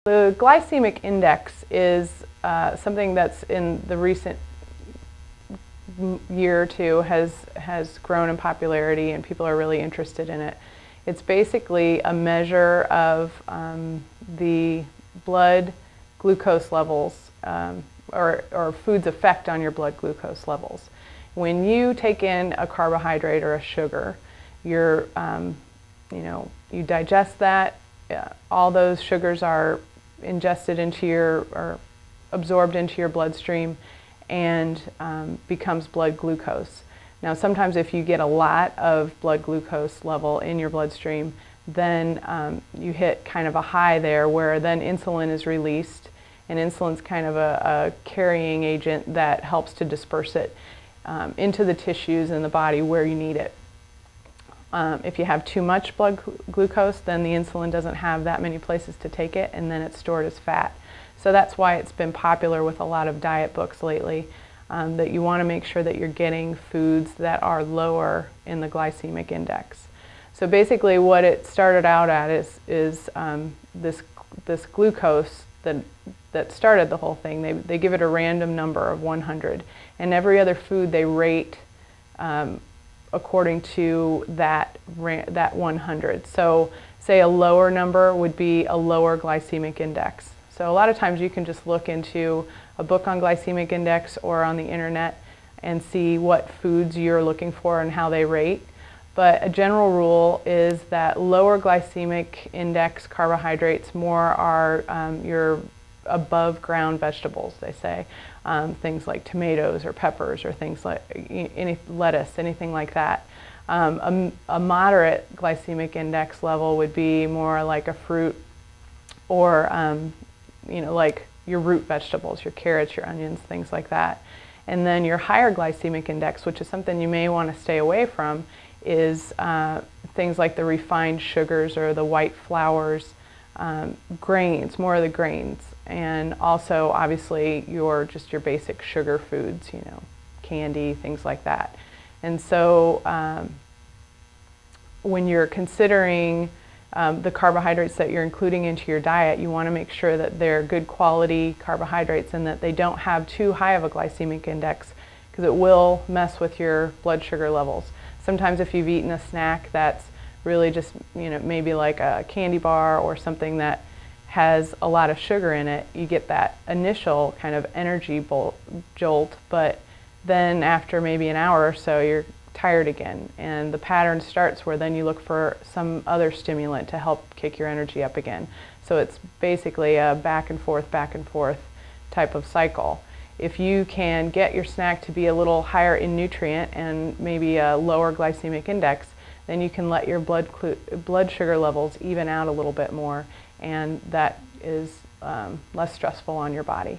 The glycemic index is something that's in the recent year or two has grown in popularity, and people are really interested in it. It's basically a measure of the blood glucose levels or food's effect on your blood glucose levels. When you take in a carbohydrate or a sugar, you digest that. All those sugars are ingested into or absorbed into your bloodstream and becomes blood glucose. Now sometimes if you get a lot of blood glucose level in your bloodstream, then you hit kind of a high there where then insulin is released, and insulin's kind of a carrying agent that helps to disperse it into the tissues in the body where you need it. If you have too much blood glucose, then the insulin doesn't have that many places to take it, and then it's stored as fat. So that's why it's been popular with a lot of diet books lately, that you want to make sure that you're getting foods that are lower in the glycemic index. So basically what it started out at is this glucose that started the whole thing. They give it a random number of 100, and every other food they rate according to that 100. So say a lower number would be a lower glycemic index. So a lot of times you can just look into a book on glycemic index or on the internet and see what foods you're looking for and how they rate. But a general rule is that lower glycemic index carbohydrates more are your above ground vegetables, they say. Things like tomatoes or peppers or things like lettuce, anything like that. A moderate glycemic index level would be more like a fruit or like your root vegetables, your carrots, your onions, things like that. And then your higher glycemic index, which is something you may want to stay away from, is things like the refined sugars or the white flours, grains, more of the grains, and also obviously your basic sugar foods, candy, things like that. And so when you're considering the carbohydrates that you're including into your diet, you want to make sure that they're good quality carbohydrates and that they don't have too high of a glycemic index, because it will mess with your blood sugar levels. Sometimes if you've eaten a snack that's really just, maybe like a candy bar or something that has a lot of sugar in it, you get that initial kind of energy jolt, but then after maybe an hour or so, you're tired again, and the pattern starts where then you look for some other stimulant to help kick your energy up again. So it's basically a back and forth type of cycle. If you can get your snack to be a little higher in nutrient and maybe a lower glycemic index, then you can let your blood sugar levels even out a little bit more, and that is less stressful on your body.